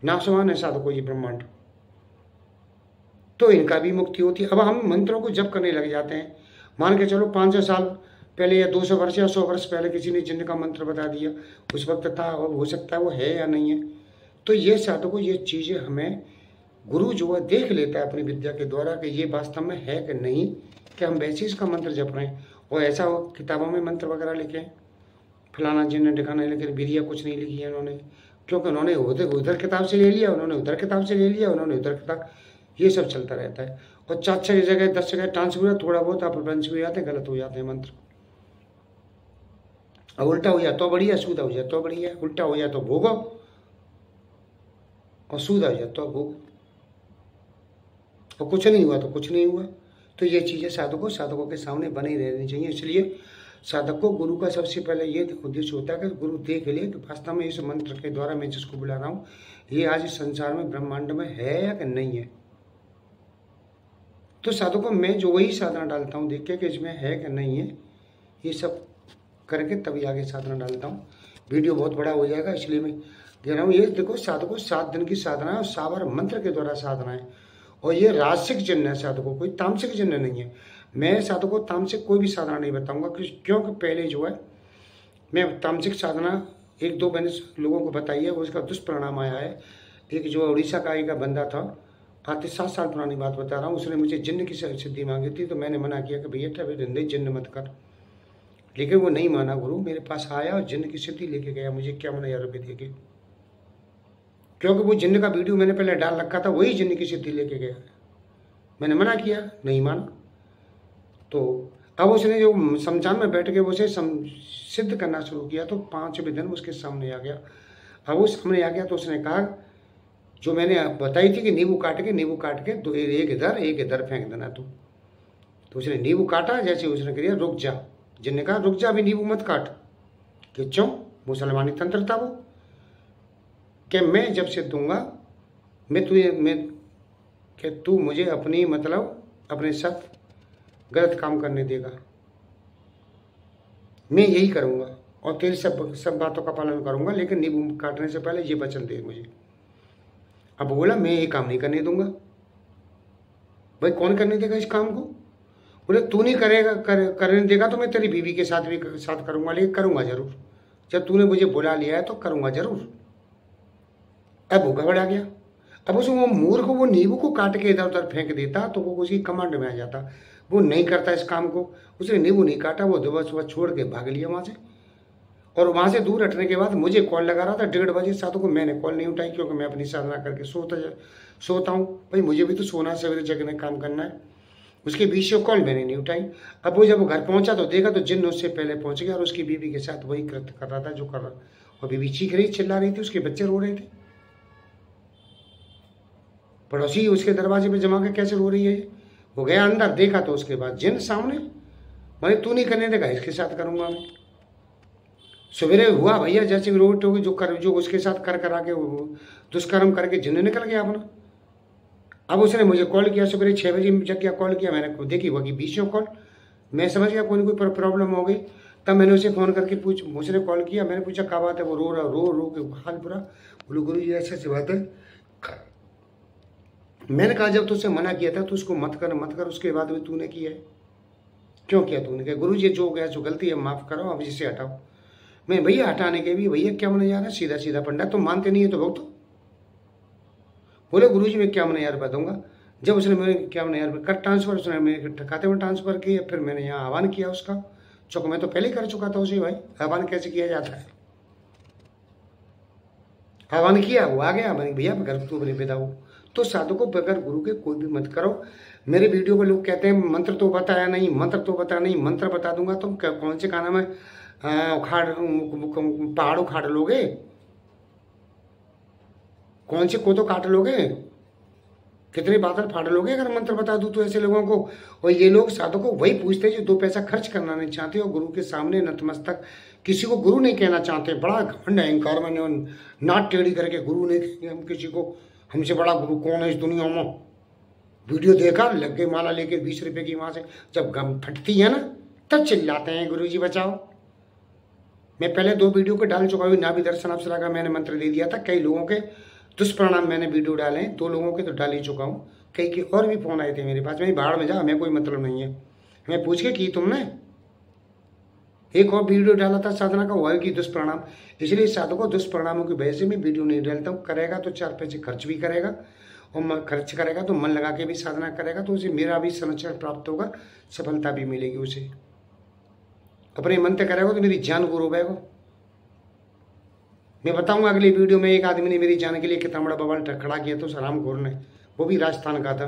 नाशवान है साधु को ये ब्रह्मांड, तो इनका भी मुक्ति होती है। अब हम मंत्रों को जप करने लग जाते हैं, मान के चलो 500 साल पहले या 200 वर्ष या 100 वर्ष पहले किसी ने जिन्न का मंत्र बता दिया, उस वक्त था, अब हो सकता है वो है या नहीं है। तो ये साधु को ये चीज़ें हमें गुरु जो है देख लेता है अपनी विद्या के द्वारा कि ये वास्तव में है कि नहीं, कि हम वैसे इसका मंत्र जप रहे हैं। और ऐसा हो किताबों में मंत्र वगैरह लिखे, फलाना जिन्न दिखाना, लेकिन विधिया कुछ नहीं लिखी है उन्होंने, क्योंकि उन्होंने उधर किताब से ले लिया, उन्होंने उधर किताब से ले लिया, उन्होंने उधर किताब, ये सब चलता रहता है। और 4 जगह 10 जगह ट्रांसफर, थोड़ा बहुत अपभ्रंश हो जाते हैं, गलत हो जाते हैं मंत्र। अब उल्टा हो जाए तो बढ़िया, सूधा हो जाए तो बढ़िया, उल्टा हो जाए तो भोगो, और सूधा हो जाए तो भोगो, और कुछ नहीं हुआ तो कुछ नहीं हुआ। तो ये चीज़ें साधकों के सामने बनी रहनी चाहिए। इसलिए साधक को गुरु का सबसे पहले ये उद्देश्य होता है कि गुरु देख ले कि वास्तव में इस मंत्र के द्वारा मैं जिसको बुला रहा हूँ ये आज इस संसार में ब्रह्मांड में है या कि नहीं है। तो साधक को मैं जो वही साधना डालता हूँ देख के कि इसमें है कि नहीं है, ये सब करके तभी आगे साधना डालता हूँ। वीडियो बहुत बड़ा हो जाएगा इसलिए मैं दे रहा हूँ। ये देखो साधक को 7 दिन की साधना है और 7 बार मंत्र के द्वारा साधना है। और ये राजसिक जिन्न है साधु को, कोई तामसिक जिन्न नहीं है। मैं साधु को तामसिक कोई भी साधना नहीं बताऊंगा, क्योंकि पहले जो है मैं तामसिक साधना 1-2 मैंने लोगों को बताई है, उसका दुष्परिणाम आया है। एक जो उड़ीसा का एक बंदा था, आते 7 साल पुरानी बात बता रहा हूँ, उसने मुझे जिन्न की सिद्धि मांगी थी, तो मैंने मना किया कि भैया ठहरे जिन्न मत कर, लेकिन वो नहीं माना। गुरु मेरे पास आया और जिन्न की सिद्धि लेके गया, मुझे 51,000 रुपये दे के, क्योंकि वो जिन्न का वीडियो मैंने पहले डाल रखा था, वही जिन्न की सिद्धि लेके गया। मैंने मना किया, नहीं माना। तो अब उसने जो शमशान में बैठ के उसे सिद्ध करना शुरू किया, तो 5वें दिन उसके सामने आ गया। अब वो सामने आ गया तो उसने कहा जो मैंने बताई थी कि नींबू काट के 2 एक इधर फेंक देना तू। तो उसने नींबू काटा, जैसे उसने कहा रुक जा, जिन्ने कहा रुक जा, अभी नींबू मत काट। कि क्यों? मुसलमानी तंत्र था वो, कि मैं जब से दूंगा कि तू मुझे अपनी अपने साथ गलत काम करने देगा, मैं यही करूंगा और तेरी सब बातों का पालन करूंगा, लेकिन नींबू काटने से पहले ये वचन दे मुझे। अब बोला मैं ये काम नहीं करने दूंगा। भाई कौन करने देगा इस काम को? बोले तू नहीं करेगा, करने देगा तो मैं तेरी बीवी के साथ भी साथ करूंगा, लेकिन करूंगा जरूर। जब तूने मुझे बुला लिया है तो करूंगा जरूर। अब वो घबरा गया। अब उसमें वो मूर्ख वो नींबू को काट के इधर उधर फेंक देता तो वो उसकी कमांड में आ जाता। वो नहीं करता इस काम को, उसने नींबू नहीं काटा, वो सुबह छोड़ के भाग लिया वहां से। और वहां से दूर हटने के बाद मुझे कॉल लगा रहा था 1:30 सातों को, मैंने कॉल नहीं उठाई क्योंकि मैं अपनी साधना करके सोता हूँ। भाई मुझे भी तो सोना, सवेरे जगने काम करना है। उसके बीच से कॉल मैंने नहीं उठाई। अब वो जब वो घर पहुंचा तो देखा तो जिन्न उससे पहले पहुंच गया और उसकी बीवी के साथ वही कृत्य कर रहा था जो कर रहा। और बीवी चीख रही, चिल्ला रही थी, उसके बच्चे रो रहे थे। पड़ोसी उसके दरवाजे पे जमा के कैसे रो रही है। वो गया अंदर, देखा तो उसके बाद जिन सामने। मैंने तू नहीं करने देगा, इसके साथ करूंगा मैं। सवेरे हुआ भैया जैसे रोट होगी जो उसके साथ कर करा के दुष्कर्म करके जिन्न निकल गया अपना। अब उसने मुझे कॉल किया सवेरे 6 बजे, जब क्या कॉल किया मैंने देखी होगी 20 कॉल। मैं समझ गया कोई ना कोई प्रॉब्लम हो गई। तब मैंने उसे फ़ोन करके उसने कॉल किया, मैंने पूछा क्या बात है। वो रो रहा, रो के हाल पूरा। बोलो गुरु जी ऐसे बात है। मैंने कहा जब तुझसे मना किया था तो उसको मत कर, उसके बाद भी तूने किया है, क्यों किया तूने? कहा गुरु जी जो गया जो गलती है माफ़ करो, अब जिसे हटाओ। मैं भैया हटाने के भी भैया क्या मना यार, सीधा सीधा पंडा, तुम मानते नहीं है तो भुगतो। बोले गुरु जी मैं क्या मना यार बताऊंगा। जब उसने मेरे क्या मना यार कर ट्रांसफर, उसने मेरे खाते में ट्रांसफर किया, फिर मैंने यहाँ आह्वान किया उसका। चूँकि मैं तो पहले कर चुका था उसे, भाई आह्वान कैसे किया जाता है। आह्वान किया, वो आ गया, मैंने भैया घर तू अपने पिता हो। तो साधकों बगैर गुरु के कोई भी मत करो। मेरे वीडियो में लोग कहते हैं मंत्र तो बताया नहीं, मंत्र तो बता नहीं। मंत्र बता दूंगा तुम कौन से खाना में पहाड़ उखाड़ लोगे, कौन से कोतो काट लोगे, कितने बादल फाड़ लोगे अगर मंत्र बता दूं तो ऐसे लोगों को। और ये लोग साधकों वही पूछते हैं जो 2 पैसा खर्च करना नहीं चाहते और गुरु के सामने नतमस्तक, किसी को गुरु नहीं कहना चाहते। बड़ा घमंड अहंकार में नाट टेढ़ी करके गुरु नहीं कहेंगे हम किसी को, हमसे बड़ा गुरु कौन है इस दुनिया में। वीडियो देखा, लग गए माला लेके 20 रुपए की, वहां से जब गम फटती है ना तब चिल्लाते हैं गुरु जी बचाओ। मैं पहले 2 वीडियो को डाल चुका हूँ, ना भी दर्शन अवसर का मैंने मंत्र दे दिया था। कई लोगों के दुष्परिणाम मैंने वीडियो डाले हैं, 2 लोगों के तो डाल ही चुका हूँ। कई के और भी फोन आए थे मेरे पास, मैं बाहर में जा, हमें कोई मतलब नहीं है। मैं पूछ के की तुमने एक और वीडियो डाला था साधना का, हुआ की दुष्परिणाम। इसलिए साधकों दुष्परिणामों की वजह से मैं वीडियो नहीं डालता हूँ। करेगा तो 4 पैसे खर्च भी करेगा, और खर्च करेगा तो मन लगा के भी साधना करेगा तो उसे मेरा भी संरक्षण प्राप्त होगा, सफलता भी मिलेगी उसे। अपने मन से करेगा तो मेरी जान गुरु होगा। मैं बताऊंगा अगली वीडियो में, एक आदमी ने मेरी जान के लिए कितना बड़ा बवाल खड़ा किया था उस हरामखोर ने, वो भी राजस्थान का था।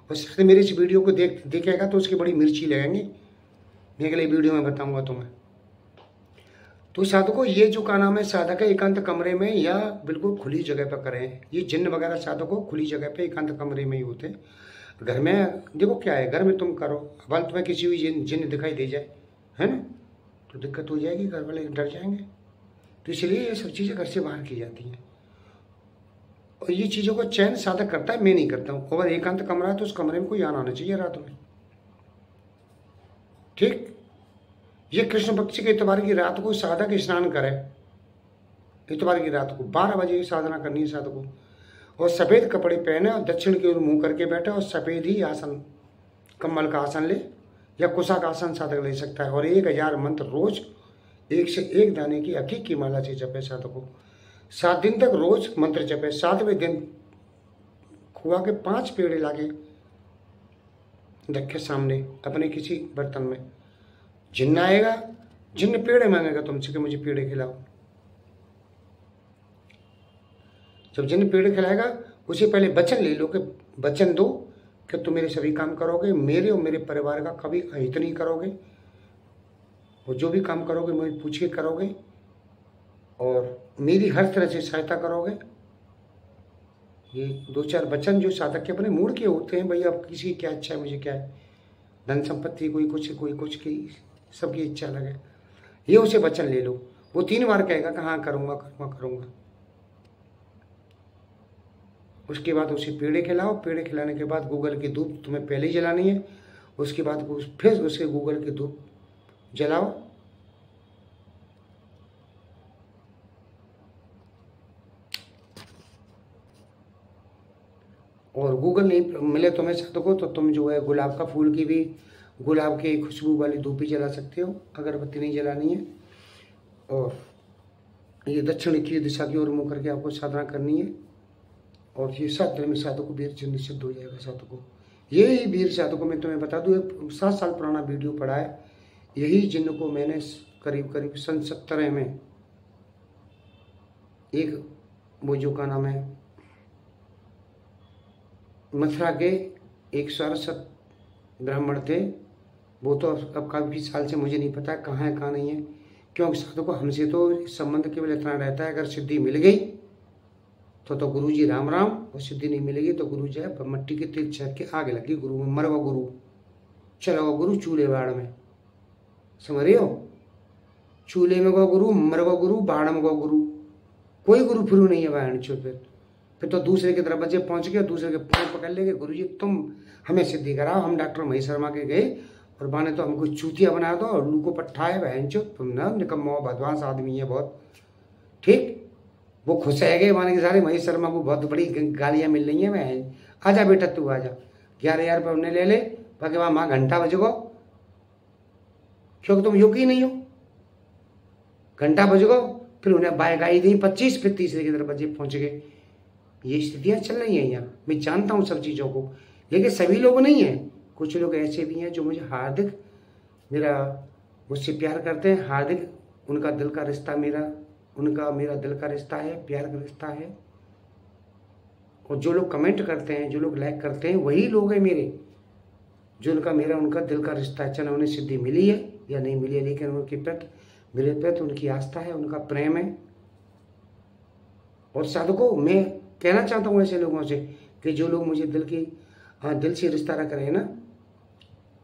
और शायद मेरी इस वीडियो को देखेगा तो उसकी बड़ी मिर्ची लगेंगे। मैं अगली वीडियो में बताऊंगा तुम्हें। तो साधकों ये जो का नाम है, साधक है एकांत कमरे में या बिल्कुल खुली जगह पर करें। ये जिन्न वगैरह साधकों खुली जगह पे एकांत कमरे में ही होते हैं। घर में देखो क्या है, घर में तुम करो, अब तुम्हें किसी भी जिन्न दिखाई दे जाए है ना, तो दिक्कत हो जाएगी, घर वाले डर जाएंगे। तो इसलिए ये सब चीज़ें घर से बाहर की जाती हैं। और ये चीज़ों को चयन साधक करता है, मैं नहीं करता हूँ। अगर एकांत कमरा है तो उस कमरे में कोई आना चाहिए रात में, ठीक। ये कृष्ण पक्ष के इतवार की रात को साधक स्नान करे, इतवार की रात को 12 बजे की साधना करनी है साधकों। और सफ़ेद कपड़े पहने और दक्षिण की ओर मुंह करके बैठे और सफ़ेद ही आसन, कम्बल का आसन ले या कुशा का आसन साधक ले सकता है। और 1000 मंत्र रोज 1 से 1 दाने की अखीक की माला से जपे साधकों। 7 दिन तक रोज मंत्र जपे। 7वें दिन खुआ के 5 पेड़े लाके रखे सामने अपने किसी बर्तन में। जिन्न आएगा, जिन्न पेड़े मांगेगा तुमसे कि मुझे पेड़े खिलाओ। जब जिन्न पेड़े खिलाएगा उसे पहले वचन ले लो, कि वचन दो कि तुम मेरे सभी काम करोगे, मेरे और मेरे परिवार का कभी अहित नहीं करोगे, और जो भी काम करोगे मुझे पूछ के करोगे और मेरी हर तरह से सहायता करोगे। ये 2-4 वचन जो साधक के अपने मूड के होते हैं। भैया अब किसी की क्या इच्छा है, मुझे क्या है, धन संपत्ति, कोई कुछ की, सबकी इच्छा अलग है। ये उसे वचन ले लो। वो 3 बार कहेगा कि हाँ करूँगा करूँगा करूँगा। उसके बाद उसे पेड़े खिलाओ। पेड़े खिलाने के बाद गूगल की धूप तुम्हें पहले ही जलानी है। उसके बाद फिर उसे गूगल की धूप जलाओ। और गूगल नहीं मिले तुम्हें साधकों तो तुम जो है गुलाब का फूल की भी, गुलाब की खुशबू वाली धूप भी जला सकते हो, अगरबत्ती नहीं जलानी है। और ये दक्षिण की दिशा की ओर मुँह करके आपको साधना करनी है। और ये 7 दिन में साधकों वीर चिन्ह निश्चित हो जाएगा साधकों। यही वीर साधकों में तुम्हें बता दूँ 7 साल पुराना वीडियो पड़ा है, यही जिन्न को मैंने करीब करीब सन 70 में एक वो जो का नाम है मथुरा के एक सारस्वत ब्राह्मण थे, वो तो अब काफ़ी साल से मुझे नहीं पता कहाँ है कहाँ नहीं है, क्योंकि साधकों हमसे तो संबंध केवल इतना रहता है अगर सिद्धि मिल गई तो गुरु जी राम राम, और सिद्धि नहीं मिलेगी तो गुरु जी मट्टी के तिल छक के आगे लगी गुरु में, मरवा गुरु चला गुरु चूल्हे बाड़ में, समझ रहे हो? चूल्हे में गो गुरु, मरवा गुरु, बाड़ में गो गुरु, कोई गुरु फिर नहीं है बहन चुप। फिर तो दूसरे के दरवाजे पहुंच गए, दूसरे के पैर पकड़ लेंगे, गुरु जी तुम हमें सिद्धि कराओ। हम डॉक्टर महेश शर्मा के गए और बाने तो हमको चूतिया बना दो और लू को पट्टा है बहन चुप, तुम ना निकम्मा बदमाश आदमी है बहुत, ठीक। वो खुश है गए माने के सारे महेश शर्मा को बहुत बड़ी गालियां मिल रही हैं, बहन आजा बेटा तू आजा, 11,000 रुपये उन्हें ले ले, बाकी वहाँ माँ घंटा बज गो, क्योंकि तुम योग ही नहीं हो, घंटा बज गो, फिर उन्हें बाइक आई दी 25, फिर तीसरे के दरवाजे पहुंच गए। ये स्थितियाँ चल रही हैं यहाँ, मैं जानता हूँ सब चीज़ों को, लेकिन सभी लोग नहीं हैं, कुछ लोग ऐसे भी हैं जो मुझे हार्दिक मुझसे प्यार करते हैं, हार्दिक उनका दिल का रिश्ता उनका मेरा दिल का रिश्ता है, प्यार का रिश्ता है। और जो लोग कमेंट करते हैं, जो लोग लाइक करते हैं, वही लोग हैं मेरे, जो उनका दिल का रिश्ता है, चाहे उन्हें सिद्धि मिली है या नहीं मिली है, लेकिन उनके प्रति मेरे प्रति उनकी आस्था है, उनका प्रेम है। और साधकों मैं कहना चाहता हूँ ऐसे लोगों से कि जो लोग मुझे दिल से रिश्ता रख रहे हैं ना,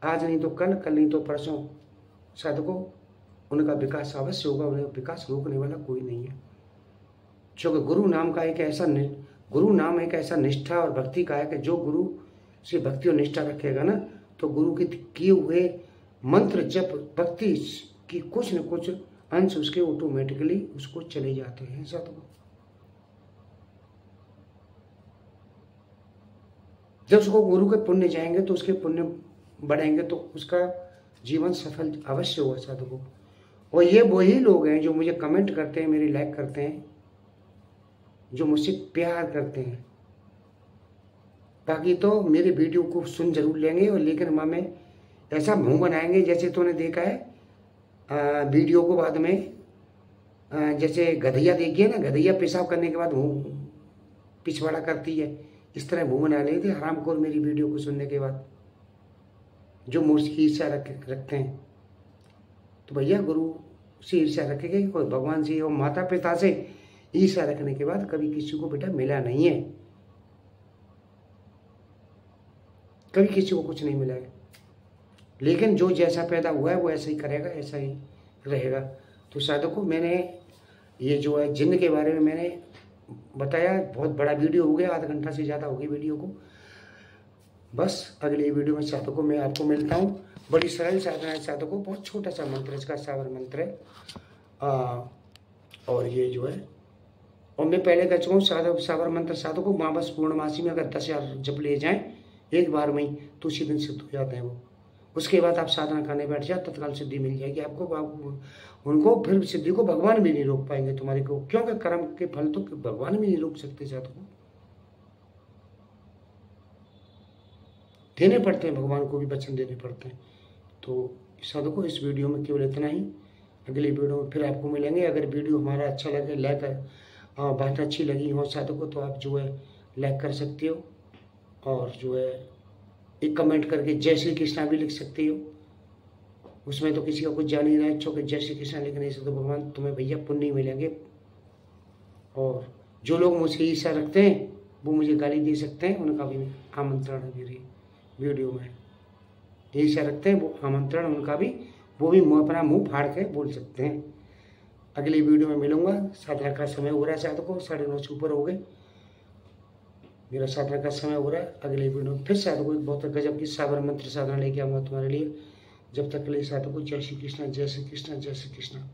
आज नहीं तो कल, कल नहीं तो परसों, साधकों उनका विकास अवश्य होगा, उन्हें विकास रोकने वाला कोई नहीं है। क्योंकि गुरु नाम एक ऐसा निष्ठा और भक्ति का है कि जो गुरु से भक्ति और निष्ठा रखेगा ना, तो गुरु के किए हुए मंत्र जप भक्ति की कुछ न कुछ अंश उसके ऑटोमेटिकली उसको चले जाते हैं साधकों। जब उसको गुरु के पुण्य जाएंगे तो उसके पुण्य बढ़ेंगे तो उसका जीवन सफल अवश्य होगा साधकों। और ये वही लोग हैं जो मुझे कमेंट करते हैं, मेरी लाइक करते हैं, जो मुझसे प्यार करते हैं। बाकी तो मेरे वीडियो को सुन जरूर लेंगे, और लेकिन माँ में ऐसा मुंह बनाएंगे जैसे तूने देखा है वीडियो को बाद में जैसे गधैया देखिए ना, गधैया पेशाब करने के बाद मुंह पिछवाड़ा करती है, इस तरह मुंह बना लेते हरामखोर मेरी वीडियो को सुनने के बाद, जो मुझसे ईर्ष्या रखते हैं। तो भैया गुरु से ईर्ष्या रखेंगे, कोई भगवान से और माता पिता से ईर्ष्या रखने के बाद कभी किसी को बेटा मिला नहीं है, कभी किसी को कुछ नहीं मिला है। लेकिन जो जैसा पैदा हुआ है वो ऐसा ही करेगा, ऐसा ही रहेगा। तो साधकों मैंने ये जो है जिन्न के बारे में मैंने बताया, बहुत बड़ा वीडियो हो गया, आधा घंटा से ज़्यादा हो गई वीडियो को। बस अगली वीडियो में साधकों मैं आपको मिलता हूँ। बड़ी सरल साधना है साधकों, बहुत छोटा सा मंत्र इसका, सावर मंत्र है। और ये जो है, और मैं पहले कह चुका हूँ सावर मंत्र साधकों मावस पूर्णमासी में अगर 10,000 जप ले जाएं एक बार में ही तो उसी दिन सिद्ध हो जाते हैं वो। उसके बाद आप साधना करने बैठ जाए, तत्काल सिद्धि मिल जाएगी आपको। उनको फिर सिद्धि को भगवान भी नहीं रोक पाएंगे तुम्हारे को, क्योंकि कर्म के फल तो भगवान भी नहीं रोक सकते साधकों, देने पड़ते हैं, भगवान को भी वचन देने पड़ते हैं। तो साधकों इस वीडियो में केवल इतना ही, अगली वीडियो में फिर आपको मिलेंगे। अगर वीडियो हमारा अच्छा लगे, लाइक बात अच्छी लगी हो साधकों तो आप जो है लाइक कर सकते हो, और जो है एक कमेंट करके जय श्री कृष्णा भी लिख सकते हो। उसमें तो किसी का कुछ जान ही रहा है, क्योंकि जय श्री कृष्णा लिखने से तो भगवान तुम्हें भैया पुण्य मिलेंगे। और जो लोग मुझसे ईर्ष्या रखते हैं वो मुझे गाली दे सकते हैं, उनका भी आमंत्रण है मेरी वीडियो में। ईर्ष्या रखते हैं वो आमंत्रण उनका भी, वो भी अपना मुंह फाड़ के बोल सकते हैं। अगली वीडियो में मिलूंगा। साधना का समय हो रहा है साधकों, 9:30 से ऊपर हो गए, मेरा साधना का समय हो रहा है। अगली वीडियो में फिर साधकों एक बहुत गजब की साबर मंत्र साधना लेके आऊँगा तुम्हारे लिए। जब तक के लिए साधकों जय श्री कृष्णा, जय श्री कृष्णा, जय श्री कृष्णा।